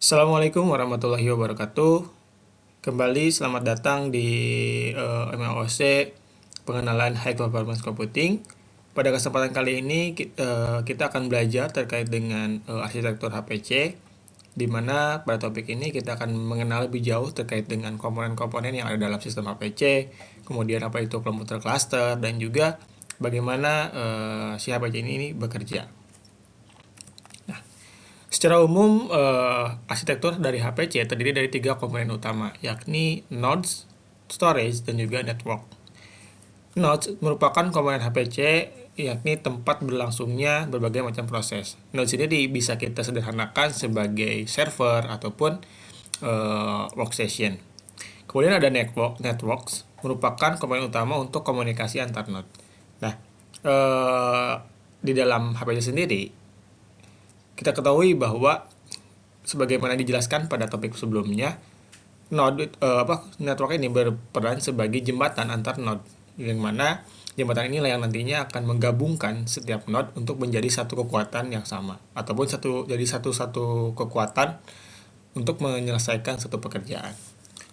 Assalamualaikum warahmatullahi wabarakatuh. Kembali selamat datang di MLOC pengenalan High Performance Computing. Pada kesempatan kali ini kita akan belajar terkait dengan arsitektur HPC, di mana pada topik ini kita akan mengenal lebih jauh terkait dengan komponen-komponen yang ada dalam sistem HPC, kemudian apa itu komputer cluster, dan juga bagaimana si HPC ini bekerja. Secara umum, arsitektur dari HPC terdiri dari tiga komponen utama, yakni nodes, storage, dan juga network. Nodes merupakan komponen HPC, yakni tempat berlangsungnya berbagai macam proses. Nodes ini bisa kita sederhanakan sebagai server ataupun workstation. Kemudian ada networks, merupakan komponen utama untuk komunikasi antar node. Nah, di dalam HPC sendiri, kita ketahui bahwa sebagaimana dijelaskan pada topik sebelumnya, network ini berperan sebagai jembatan antar node, yang mana jembatan inilah yang nantinya akan menggabungkan setiap node untuk menjadi satu kekuatan yang sama, ataupun satu kekuatan untuk menyelesaikan satu pekerjaan.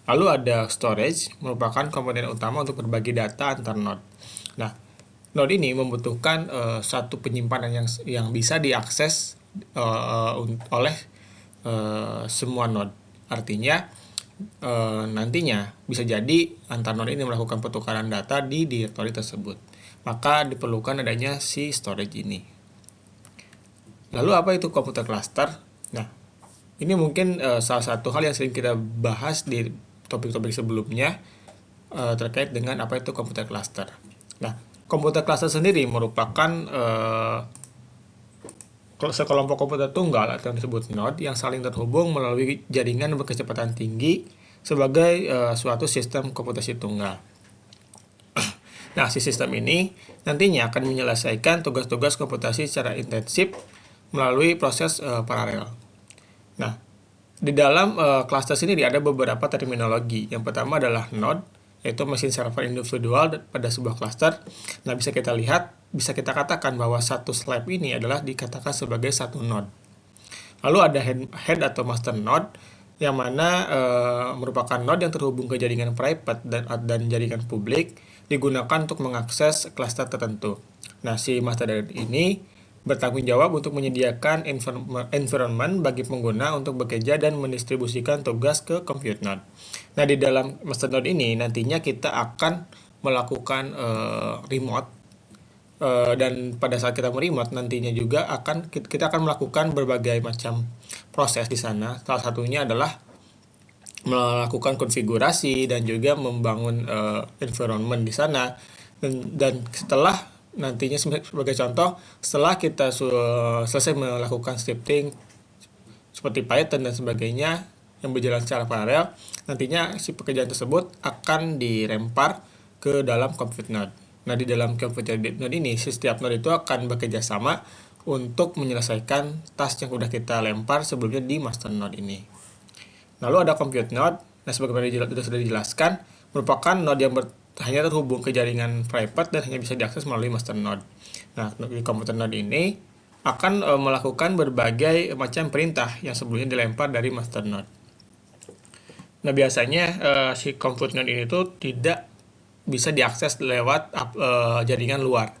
Lalu ada storage, merupakan komponen utama untuk berbagi data antar node. Nah, node ini membutuhkan satu penyimpanan yang bisa diakses oleh semua node. Artinya nantinya bisa jadi antar node ini melakukan pertukaran data di directory tersebut. Maka diperlukan adanya si storage ini. Lalu apa itu komputer cluster? Nah, ini mungkin salah satu hal yang sering kita bahas di topik-topik sebelumnya terkait dengan apa itu komputer cluster. Nah, komputer cluster sendiri merupakan sekelompok komputer tunggal atau yang disebut node yang saling terhubung melalui jaringan berkecepatan tinggi sebagai suatu sistem komputasi tunggal. Nah, si sistem ini nantinya akan menyelesaikan tugas-tugas komputasi secara intensif melalui proses paralel. Nah, di dalam cluster sendiri ada beberapa terminologi. Yang pertama adalah node, yaitu mesin server individual pada sebuah cluster. Nah, bisa kita katakan bahwa satu slab ini adalah dikatakan sebagai satu node. Lalu ada head atau master node, yang mana merupakan node yang terhubung ke jaringan private dan jaringan publik, digunakan untuk mengakses cluster tertentu. Nah, si master node ini bertanggung jawab untuk menyediakan environment bagi pengguna untuk bekerja dan mendistribusikan tugas ke compute node. Nah, di dalam master node ini nantinya kita akan melakukan remote, dan pada saat kita meremote nantinya juga kita akan melakukan berbagai macam proses di sana. Salah satunya adalah melakukan konfigurasi dan juga membangun environment di sana. Dan setelah nantinya, sebagai contoh, setelah kita selesai melakukan scripting seperti Python dan sebagainya yang berjalan secara paralel, nantinya si pekerjaan tersebut akan dirempar ke dalam compute node. Nah, di dalam compute node ini, setiap node itu akan bekerja sama untuk menyelesaikan task yang sudah kita lempar sebelumnya di master node ini. Lalu ada compute node. Nah, sebagaimana sudah dijelaskan, merupakan node yang hanya terhubung ke jaringan private dan hanya bisa diakses melalui master node. Nah, di computer node ini akan melakukan berbagai macam perintah yang sebelumnya dilempar dari master node. Nah, biasanya si compute node ini tuh tidak bisa diakses lewat jaringan luar.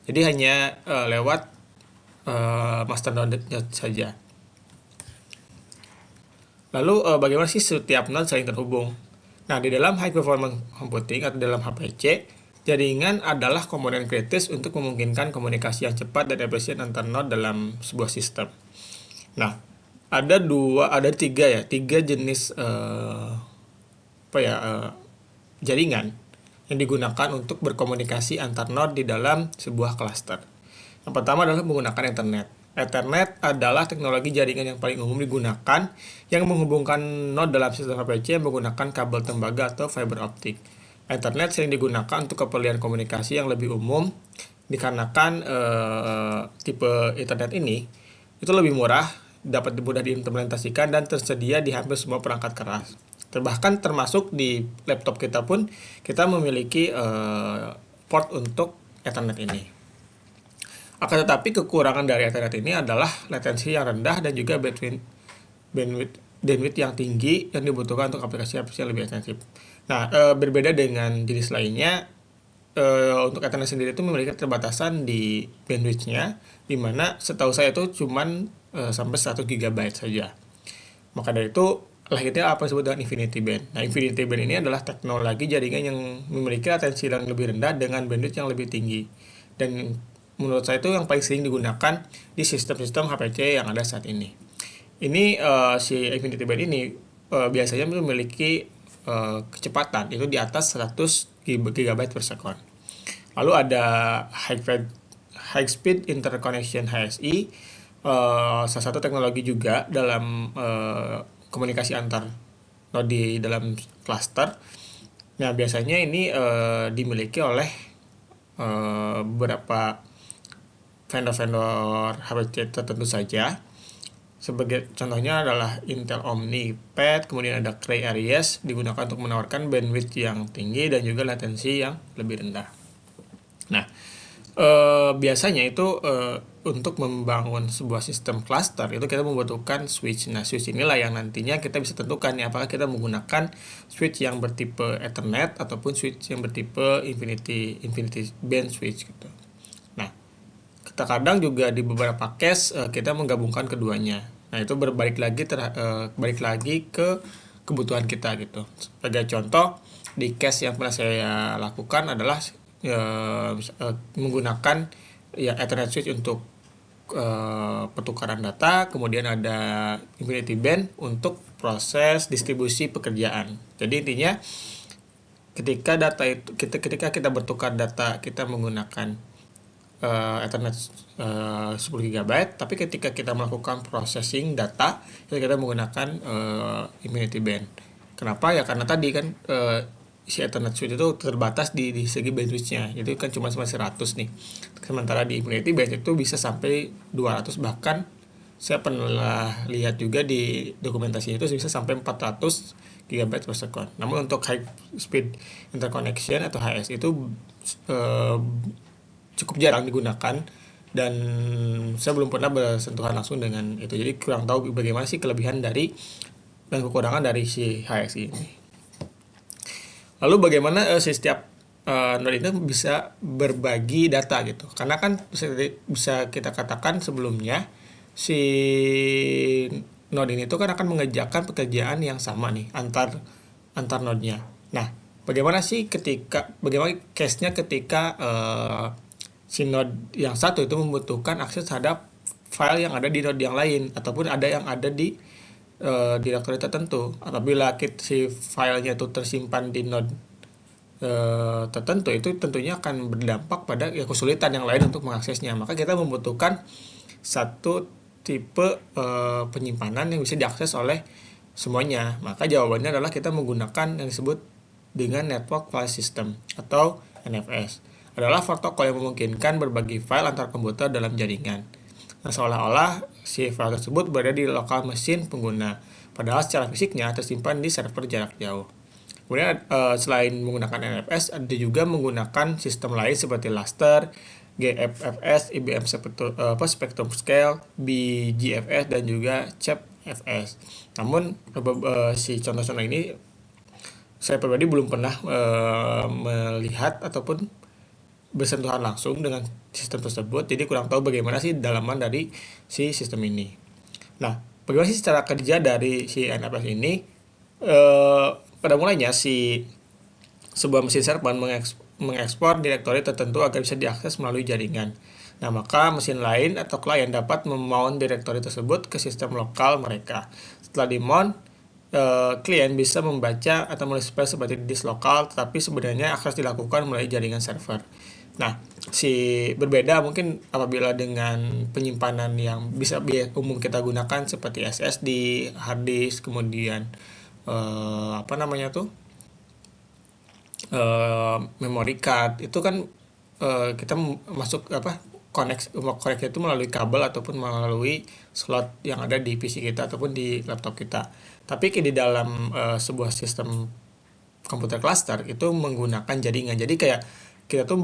Jadi hanya lewat master node saja. Lalu bagaimana sih setiap node saling terhubung? Nah, di dalam high performance computing atau dalam HPC, jaringan adalah komponen kritis untuk memungkinkan komunikasi yang cepat dan efisien antar node dalam sebuah sistem. Nah, ada tiga jenis jaringan yang digunakan untuk berkomunikasi antar node di dalam sebuah cluster. Yang pertama adalah menggunakan Ethernet. Ethernet adalah teknologi jaringan yang paling umum digunakan yang menghubungkan node dalam sistem HPC menggunakan kabel tembaga atau fiber optik. Ethernet sering digunakan untuk keperluan komunikasi yang lebih umum dikarenakan tipe Ethernet ini itu lebih murah, dapat mudah diimplementasikan dan tersedia di hampir semua perangkat keras. Bahkan termasuk di laptop kita pun kita memiliki port untuk Ethernet ini. Akan tetapi kekurangan dari Ethernet ini adalah latensi yang rendah dan juga bandwidth bandwidth yang tinggi yang dibutuhkan untuk aplikasi-aplikasi yang lebih ekstensif. Nah, berbeda dengan jenis lainnya, untuk Ethernet sendiri itu memiliki keterbatasan di bandwidth-nya, di mana setahu saya itu cuman sampai 1 GB saja. Maka dari itu lahirnya apa disebut dengan Infinity Band. Nah, Infinity Band ini adalah teknologi jaringan yang memiliki latensi yang lebih rendah dengan bandwidth yang lebih tinggi. Dan menurut saya itu yang paling sering digunakan di sistem-sistem HPC yang ada saat ini. Ini si Infinity Band ini biasanya memiliki kecepatan itu di atas 100 GB per second. Lalu ada High Speed Interconnection HSI, salah satu teknologi juga dalam komunikasi antar node di dalam cluster. Nah, biasanya ini dimiliki oleh beberapa vendor-vendor HPC tertentu saja. Sebagai contohnya adalah Intel Omni Pad, kemudian ada Cray Aries, digunakan untuk menawarkan bandwidth yang tinggi dan juga latensi yang lebih rendah. Nah, biasanya itu untuk membangun sebuah sistem cluster itu kita membutuhkan switch. Nah, switch inilah yang nantinya kita bisa tentukan ya, apakah kita menggunakan switch yang bertipe Ethernet ataupun switch yang bertipe Infinity Band switch gitu. Nah, terkadang juga di beberapa case kita menggabungkan keduanya. Nah, itu balik lagi ke kebutuhan kita gitu. Sebagai contoh, di case yang pernah saya lakukan adalah menggunakan ya Ethernet switch untuk pertukaran data, kemudian ada Infinity Band untuk proses distribusi pekerjaan. Jadi intinya ketika kita bertukar data kita menggunakan Ethernet 10 GB, tapi ketika kita melakukan processing data kita menggunakan Infinity Band. Kenapa? Ya karena tadi kan si Ethernet switch itu terbatas di segi bandwidth-nya, itu kan cuma 100 nih. Sementara di Infinity Band itu bisa sampai 200, bahkan saya pernah lihat juga di dokumentasi itu bisa sampai 400 GB per second. Namun untuk high speed interconnection atau HS itu cukup jarang digunakan dan saya belum pernah bersentuhan langsung dengan itu. Jadi kurang tahu bagaimana sih kelebihan dari dan kekurangan dari si HSI ini. Lalu bagaimana setiap node itu bisa berbagi data gitu. Karena kan bisa kita katakan sebelumnya si node ini tuh kan akan mengerjakan pekerjaan yang sama nih antar node-nya. Nah, bagaimana case-nya ketika si node yang satu itu membutuhkan akses terhadap file yang ada di node yang lain ataupun ada yang ada di directory tertentu. Apabila si filenya itu tersimpan di node tertentu, itu tentunya akan berdampak pada kesulitan yang lain untuk mengaksesnya. Maka kita membutuhkan satu tipe penyimpanan yang bisa diakses oleh semuanya. Maka jawabannya adalah kita menggunakan yang disebut dengan Network File System atau NFS. Adalah protokol yang memungkinkan berbagi file antar komputer dalam jaringan. Nah, seolah-olah si file tersebut berada di lokal mesin pengguna, padahal secara fisiknya tersimpan di server jarak jauh. Kemudian selain menggunakan NFS, ada juga menggunakan sistem lain seperti Lustre, GFFS, IBM Spectrum Scale, BGFS, dan juga ChapFS. Namun si contoh-contoh ini saya pribadi belum pernah melihat ataupun bersentuhan langsung dengan sistem tersebut, jadi kurang tahu bagaimana sih dalaman dari si sistem ini. Nah, bagaimana sih cara kerja dari si NFS ini? Pada mulanya sebuah mesin server mengekspor direktori tertentu agar bisa diakses melalui jaringan. Nah, maka mesin lain atau klien dapat memount direktori tersebut ke sistem lokal mereka. Setelah di-mount, klien bisa membaca atau menulis file seperti disk lokal, tetapi sebenarnya akses dilakukan melalui jaringan server. Nah, berbeda mungkin apabila dengan penyimpanan yang bisa umum kita gunakan seperti SSD, hard disk, kemudian memory card, itu kan kita masuk koneksi itu melalui kabel ataupun melalui slot yang ada di PC kita ataupun di laptop kita. Tapi di dalam sebuah sistem komputer cluster itu menggunakan jaringan. Jadi kayak kita tuh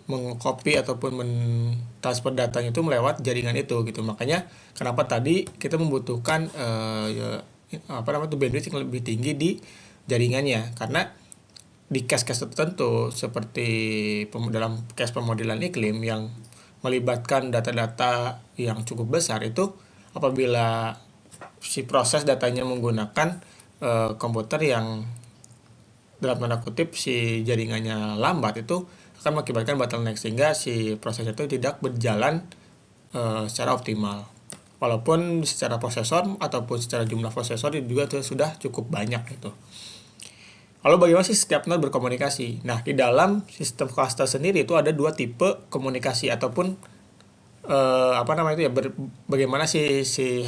mengcopy ataupun mentransfer datanya itu melewat jaringan itu gitu. Makanya kenapa tadi kita membutuhkan bandwidth yang lebih tinggi di jaringannya, karena di case-case tertentu seperti dalam case pemodelan iklim yang melibatkan data-data yang cukup besar, itu apabila si proses datanya menggunakan komputer yang dalam tanda kutip si jaringannya lambat, itu akan mengakibatkan bottleneck sehingga si proses itu tidak berjalan secara optimal. Walaupun secara prosesor ataupun secara jumlah prosesor juga sudah cukup banyak gitu. Lalu bagaimana sih setiap node berkomunikasi? Nah, di dalam sistem cluster sendiri itu ada dua tipe komunikasi ataupun bagaimana si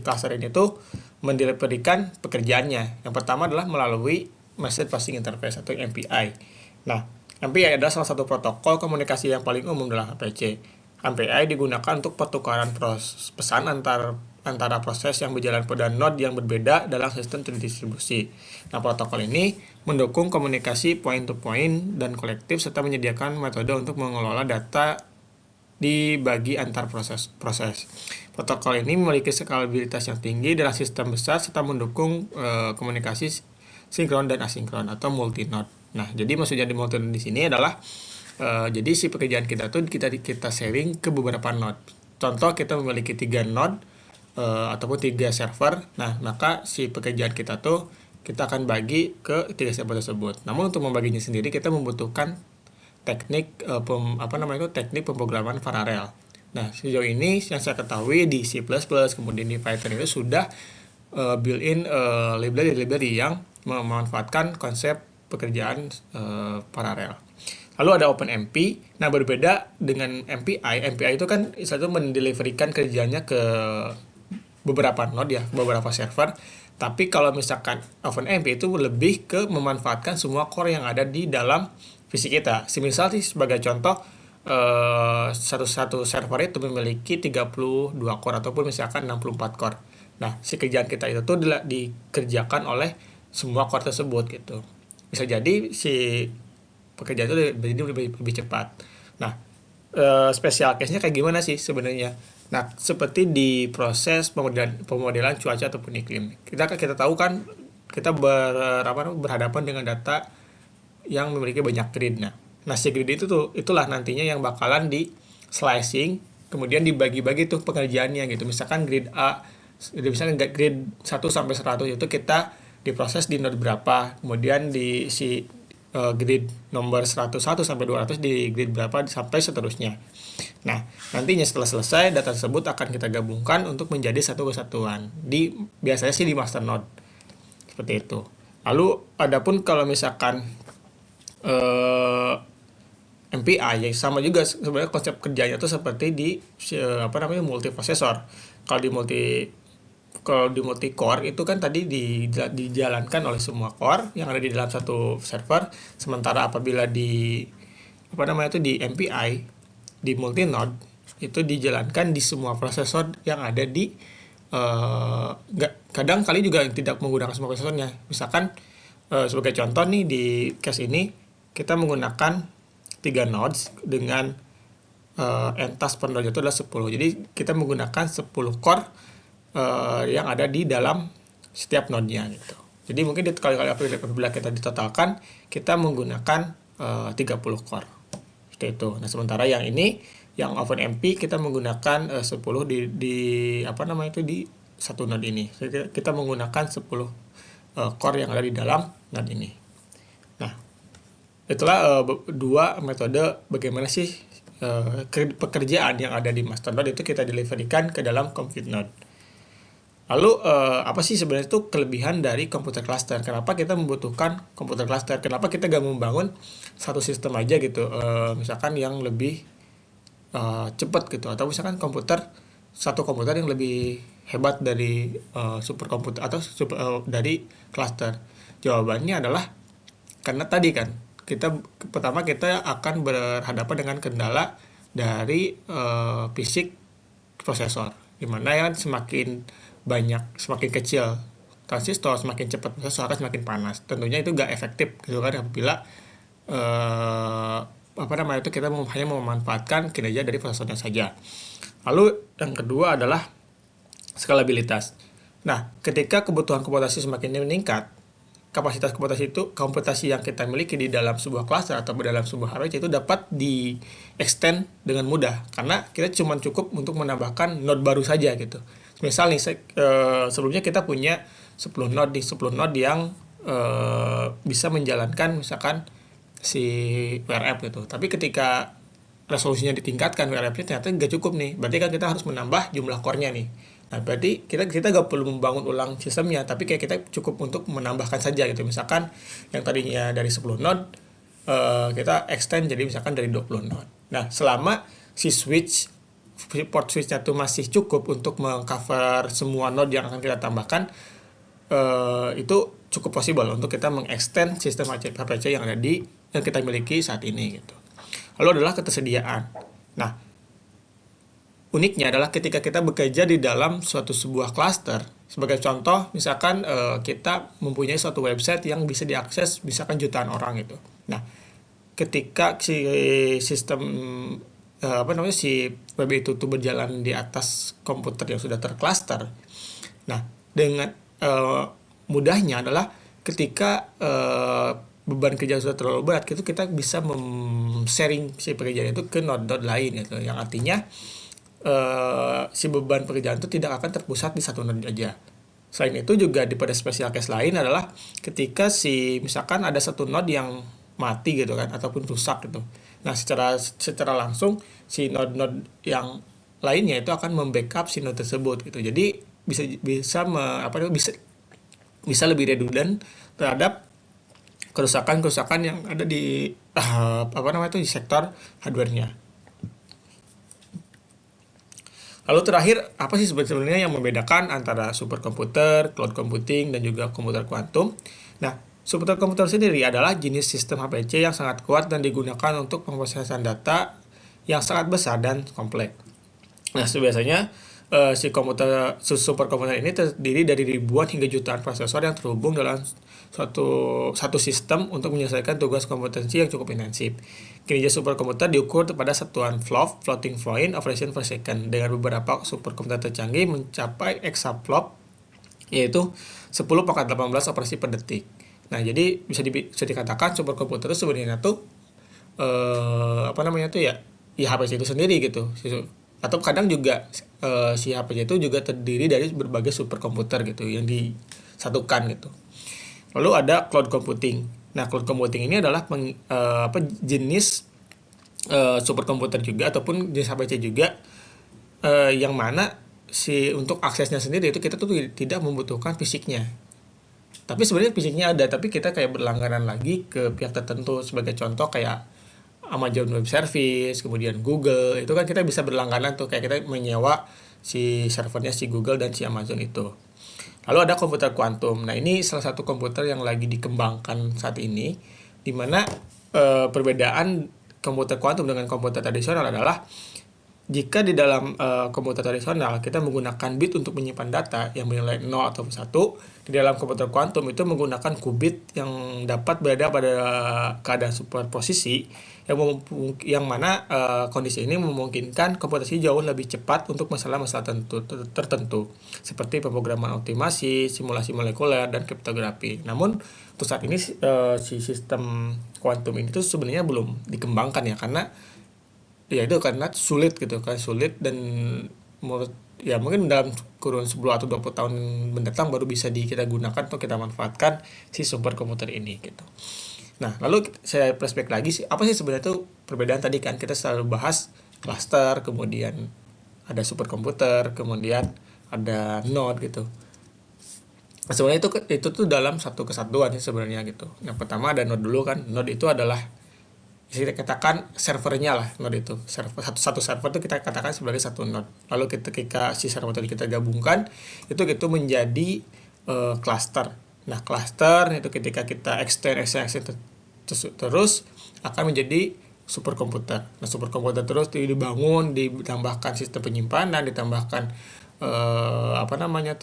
cluster ini tuh mendeliverkan pekerjaannya. Yang pertama adalah melalui Message Passing Interface atau MPI. Nah, MPI adalah salah satu protokol komunikasi yang paling umum dalam HPC. MPI digunakan untuk pertukaran pesan antara proses yang berjalan pada node yang berbeda dalam sistem terdistribusi. Nah, protokol ini mendukung komunikasi point-to-point dan kolektif serta menyediakan metode untuk mengelola data dibagi antar proses. Protokol ini memiliki skalabilitas yang tinggi dalam sistem besar serta mendukung komunikasi sinkron dan asinkron atau multi-node. Nah, jadi maksudnya di multi-node di sini adalah jadi si pekerjaan kita tuh kita sharing ke beberapa node. Contoh kita memiliki 3 node ataupun 3 server. Nah, maka si pekerjaan kita tuh kita akan bagi ke 3 server tersebut. Namun untuk membaginya sendiri kita membutuhkan teknik teknik pemrograman paralel. Nah, sejauh ini yang saya ketahui di C++, kemudian di Python itu sudah built-in library yang memanfaatkan konsep pekerjaan paralel. Lalu ada OpenMP. Nah, berbeda dengan MPI. MPI itu kan itu mendeliverikan kerjanya ke beberapa node ya, beberapa server. Tapi kalau misalkan OpenMP itu lebih ke memanfaatkan semua core yang ada di dalam PC kita. Semisal sih sebagai contoh satu server itu memiliki 32 core ataupun misalkan 64 core. Nah, si kerjaan kita itu tuh dikerjakan oleh semua core tersebut gitu. Bisa jadi si pekerjaan itu lebih cepat. Nah, special case-nya kayak gimana sih sebenarnya? Nah, seperti di proses pemodelan cuaca ataupun iklim. Kita tahu kan kita berhadapan dengan data yang memiliki banyak grid. Nah, si grid itulah nantinya yang bakalan di slicing, kemudian dibagi-bagi tuh pekerjaannya gitu. Misalkan grid A, misalkan grid 1 sampai 100 itu kita diproses di node berapa, kemudian di si grid nomor 101 sampai 200 di grid berapa sampai seterusnya. Nah, nantinya setelah selesai data tersebut akan kita gabungkan untuk menjadi satu kesatuan. Biasanya sih di master node. Seperti itu. Lalu adapun kalau misalkan MPI ya sama juga sebenarnya konsep kerjanya itu seperti di multiprosesor. Kalau di multi core itu kan tadi dijalankan oleh semua core yang ada di dalam satu server, sementara apabila di MPI di multi node itu dijalankan di semua prosesor yang ada di kadang kali juga tidak menggunakan semua prosesornya. Misalkan sebagai contoh nih di case ini kita menggunakan 3 nodes dengan entas per node itu adalah 10. Jadi kita menggunakan 10 core yang ada di dalam setiap node-nya gitu. Jadi mungkin kali-kali apabila kita ditotalkan kita menggunakan 30 core. Seperti itu. Nah, sementara yang ini yang OpenMP kita menggunakan 10 di satu node ini. Jadi kita menggunakan 10 core yang ada di dalam node ini. Nah, itulah dua metode bagaimana sih pekerjaan yang ada di master node itu kita deliverykan ke dalam compute node. Lalu apa sih sebenarnya itu kelebihan dari komputer cluster? Kenapa kita membutuhkan komputer cluster? Kenapa kita gak membangun satu sistem aja gitu? Misalkan yang lebih cepat gitu, atau misalkan satu komputer yang lebih hebat dari superkomputer atau dari cluster. Jawabannya adalah karena tadi kan pertama kita akan berhadapan dengan kendala dari fisik prosesor, dimana ya semakin kecil transistor, semakin cepat prosesor akan semakin panas. Tentunya itu gak efektif gitu kan apabila kita hanya memanfaatkan kinerja dari prosesornya saja. Lalu yang kedua adalah skalabilitas. Nah, ketika kebutuhan komputasi semakin meningkat, kapasitas komputasi yang kita miliki di dalam sebuah cluster atau dalam sebuah hardware itu dapat di extend dengan mudah karena kita cuma cukup untuk menambahkan node baru saja gitu. Misal nih sebelumnya kita punya 10 node yang bisa menjalankan misalkan si WRF gitu. Tapi ketika resolusinya ditingkatkan, WRF-nya ternyata nggak cukup nih. Berarti kan kita harus menambah jumlah core-nya nih. Nah, berarti kita nggak perlu membangun ulang sistemnya, tapi kayak kita cukup untuk menambahkan saja gitu. Misalkan yang tadinya dari 10 node, kita extend jadi misalkan dari 20 node. Nah, selama si port switch-nya tuh masih cukup untuk mengcover semua node yang akan kita tambahkan, itu cukup possible untuk kita mengextend sistem HPC yang kita miliki saat ini gitu. Lalu adalah ketersediaan. Nah, uniknya adalah ketika kita bekerja di dalam sebuah cluster, sebagai contoh, misalkan kita mempunyai suatu website yang bisa diakses misalkan jutaan orang gitu. Nah, ketika si sistem si web itu tuh berjalan di atas komputer yang sudah tercluster. Nah, dengan mudahnya adalah ketika beban kerja sudah terlalu berat, itu kita bisa sharing si pekerjaan itu ke node-node lain gitu. Yang artinya si beban pekerjaan itu tidak akan terpusat di satu node aja. Selain itu juga pada special case lain adalah ketika misalkan ada satu node yang mati gitu kan ataupun rusak gitu. Nah, secara langsung si node-node yang lainnya itu akan membackup si node tersebut gitu. Jadi bisa lebih redundant terhadap kerusakan yang ada di di sektor hardware-nya. Lalu terakhir, apa sih sebenarnya yang membedakan antara superkomputer, cloud computing, dan juga komputer kuantum? Nah, superkomputer sendiri adalah jenis sistem HPC yang sangat kuat dan digunakan untuk pemrosesan data yang sangat besar dan kompleks. Nah, biasanya superkomputer ini terdiri dari ribuan hingga jutaan prosesor yang terhubung dalam satu sistem untuk menyelesaikan tugas komputensi yang cukup intensif. Kinerja superkomputer diukur pada satuan floating point operation per second. Dengan beberapa superkomputer tercanggih mencapai exaflop, yaitu 10^18 operasi per detik. Nah, jadi bisa dikatakan superkomputer itu sebenarnya tuh HPC itu sendiri gitu. Atau kadang juga si HPC itu juga terdiri dari berbagai superkomputer gitu yang disatukan gitu. Lalu ada cloud computing. Nah, cloud computing ini adalah jenis superkomputer juga ataupun jenis HPC juga yang mana untuk aksesnya sendiri itu kita tuh tidak membutuhkan fisiknya. Tapi sebenarnya fisiknya ada, tapi kita kayak berlangganan lagi ke pihak tertentu. Sebagai contoh kayak Amazon Web Service, kemudian Google, itu kan kita bisa berlangganan tuh, kayak kita menyewa si servernya si Google dan si Amazon itu. Lalu ada komputer kuantum. Nah, ini salah satu komputer yang lagi dikembangkan saat ini, di mana perbedaan komputer kuantum dengan komputer tradisional adalah jika di dalam komputer tradisional kita menggunakan bit untuk menyimpan data yang bernilai 0 atau 1, di dalam komputer kuantum itu menggunakan qubit yang dapat berada pada keadaan superposisi yang mana kondisi ini memungkinkan komputasi jauh lebih cepat untuk masalah-masalah tertentu seperti pemrograman optimasi, simulasi molekuler, dan kriptografi. Namun untuk saat ini si sistem kuantum ini tuh sebenarnya belum dikembangkan ya, karena sulit dan mungkin dalam kurun 10 atau 20 tahun mendatang baru bisa kita gunakan atau kita manfaatkan si superkomputer ini gitu. Nah, lalu saya flashback lagi apa sih sebenarnya itu perbedaan tadi kan kita selalu bahas cluster, kemudian ada superkomputer, kemudian ada node gitu. Nah, sebenarnya itu tuh dalam satu kesatuan sih sebenarnya gitu. Yang pertama ada node dulu kan. Node itu adalah kita katakan servernya lah, node itu. Satu server itu kita katakan sebagai satu node. Lalu ketika si server tadi kita gabungkan, itu menjadi cluster. Nah, cluster itu ketika kita extend terus akan menjadi superkomputer. Nah, superkomputer terus dibangun, ditambahkan sistem penyimpanan, ditambahkan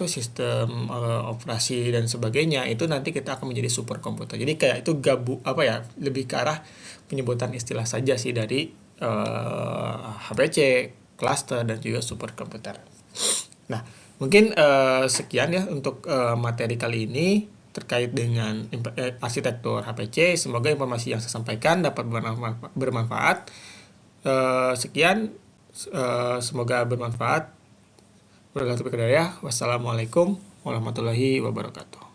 sistem operasi dan sebagainya. Itu nanti kita akan menjadi superkomputer. Jadi kayak itu lebih ke arah penyebutan istilah saja sih dari HPC, cluster, dan juga superkomputer. Nah, mungkin sekian ya untuk materi kali ini terkait dengan arsitektur HPC. Semoga informasi yang saya sampaikan dapat bermanfaat. Sekian, semoga bermanfaat. Wassalamualaikum warahmatullahi wabarakatuh.